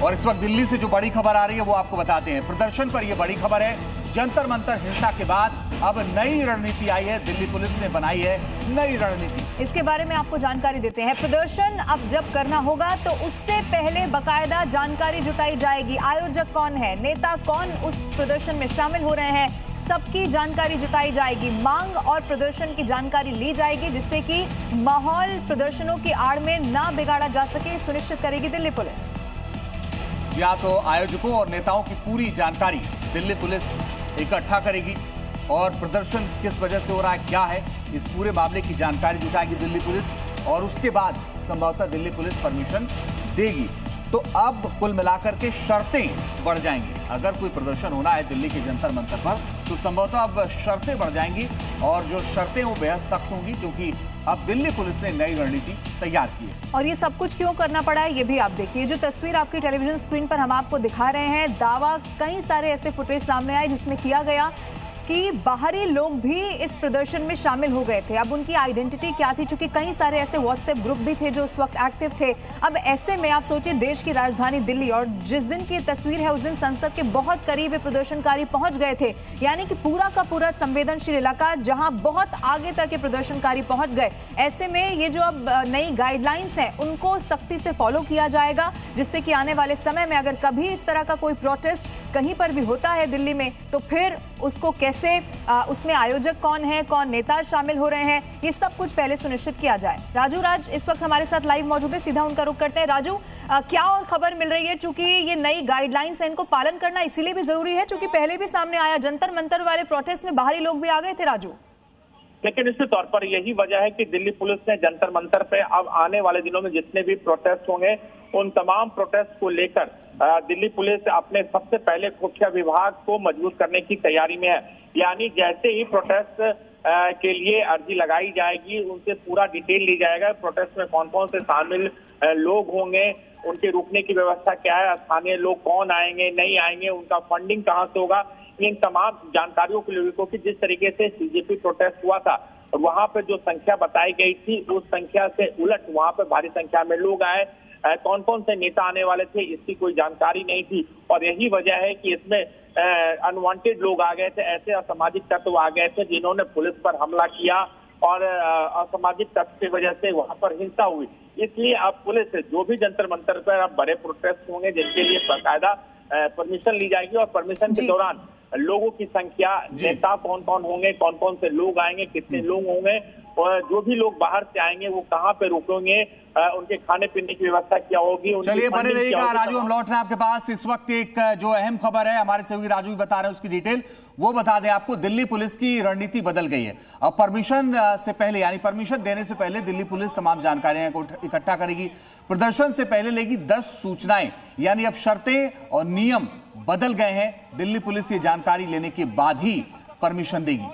और इस वक्त दिल्ली से जो बड़ी खबर आ रही है वो आपको बताते हैं। प्रदर्शन पर यह बड़ी खबर है। जंतर मंतर हिंसा के बाद अब नई रणनीति आई है। दिल्ली पुलिस ने बनाई है नई रणनीति। इसके बारे में आपको जानकारी देते हैं। प्रदर्शन अब जब करना होगा तो उससे पहले बकायदा जानकारी जुटाई जाएगी। आयोजक कौन है, नेता कौन उस प्रदर्शन में शामिल हो रहे हैं, सबकी जानकारी जुटाई जाएगी। मांग और प्रदर्शन की जानकारी ली जाएगी जिससे कि माहौल प्रदर्शनों की आड़ में ना बिगाड़ा जा सके, सुनिश्चित करेगी दिल्ली पुलिस। या तो आयोजकों और नेताओं की पूरी जानकारी दिल्ली पुलिस इकट्ठा करेगी और प्रदर्शन किस वजह से हो रहा है, क्या है, इस पूरे मामले की जानकारी जुटाएगी दिल्ली पुलिस और उसके बाद संभवतः दिल्ली पुलिस परमिशन देगी। तो अब कुल मिलाकर के शर्तें बढ़ जाएंगी। अगर कोई प्रदर्शन होना है दिल्ली के जंतर मंतर पर तो संभवतः अब शर्तें बढ़ जाएंगी और जो शर्तें वो बेहद सख्त होंगी, क्योंकि अब दिल्ली पुलिस ने नई रणनीति तैयार की है। और ये सब कुछ क्यों करना पड़ा है ये भी आप देखिए। जो तस्वीर आपकी टेलीविजन स्क्रीन पर हम आपको दिखा रहे हैं, दावा कई सारे ऐसे फुटेज सामने आए जिसमें किया गया कि बाहरी लोग भी इस प्रदर्शन में शामिल हो गए थे। अब उनकी आइडेंटिटी क्या थी, चूंकि कई सारे ऐसे व्हाट्सएप ग्रुप भी थे जो उस वक्त एक्टिव थे। अब ऐसे में आप सोचिए, देश की राजधानी दिल्ली और जिस दिन की तस्वीर है उस दिन संसद के बहुत करीब ये प्रदर्शनकारी पहुंच गए थे, यानी कि पूरा का पूरा संवेदनशील इलाका जहां बहुत आगे तक ये प्रदर्शनकारी पहुंच गए। ऐसे में ये जो अब नई गाइडलाइंस हैं उनको सख्ती से फॉलो किया जाएगा, जिससे कि आने वाले समय में अगर कभी इस तरह का कोई प्रोटेस्ट कहीं पर भी होता है दिल्ली में तो फिर उसको कैसे उसमें आयोजक कौन है, कौन नेता शामिल हो रहे हैं, ये सब कुछ पहले सुनिश्चित किया जाए। राजू राज इस वक्त हमारे साथ लाइव मौजूद है, सीधा उनका रुख करते हैं। राजू, क्या और खबर मिल रही है, चूंकि ये नई गाइडलाइंस है इनको पालन करना इसीलिए भी जरूरी है चूंकि पहले भी सामने आया जंतर मंतर वाले प्रोटेस्ट में बाहरी लोग भी आ गए थे। राजू, लेकिन निश्चित तौर पर यही वजह है कि दिल्ली पुलिस ने जंतर मंतर पे अब आने वाले दिनों में जितने भी प्रोटेस्ट होंगे उन तमाम प्रोटेस्ट को लेकर दिल्ली पुलिस अपने सबसे पहले खुफिया विभाग को मजबूत करने की तैयारी में है। यानी जैसे ही प्रोटेस्ट के लिए अर्जी लगाई जाएगी उनसे पूरा डिटेल ली जाएगा। प्रोटेस्ट में कौन कौन से शामिल लोग होंगे, उनके रुकने की व्यवस्था क्या है, स्थानीय लोग कौन आएंगे, नहीं आएंगे, उनका फंडिंग कहाँ से होगा, इन तमाम जानकारियों के लोगों की जिस तरीके से सीजेपी प्रोटेस्ट हुआ था वहां पे जो संख्या बताई गई थी उस संख्या से उलट वहां पे भारी संख्या में लोग आए। कौन कौन से नेता आने वाले थे इसकी कोई जानकारी नहीं थी और यही वजह है कि इसमें अनवांटेड लोग आ गए थे, ऐसे असामाजिक तत्व आ गए थे जिन्होंने पुलिस पर हमला किया और असामाजिक तत्व की वजह से वहां पर हिंसा हुई। इसलिए अब पुलिस जो भी जंतर मंतर पर अब बड़े प्रोटेस्ट होंगे जिनके लिए बाकायदा परमिशन ली जाएगी और परमिशन के दौरान लोगों की संख्या, नेता कौन कौन होंगे, कौन कौन से लोग आएंगे, कितने लोग होंगे और जो भी लोग बाहर से आएंगे वो कहाँ पे रुकेंगे, उनके खाने पीने की व्यवस्था क्या होगी। चलिए बने रहिएगा राजू, हम लौट रहे हैं आपके पास। इस वक्त एक जो अहम खबर है हमारे सहयोगी राजू भी बता रहे हैं, उसकी डिटेल वो बता दें आपको। दिल्ली पुलिस की रणनीति बदल गई है। अब परमिशन से पहले, यानी परमिशन देने से पहले दिल्ली पुलिस तमाम जानकारियां को इकट्ठा करेगी। प्रदर्शन से पहले लेगी 10 सूचनाएं, यानी अब शर्तें और नियम बदल गए हैं। दिल्ली पुलिस ये जानकारी लेने के बाद ही परमिशन देगी।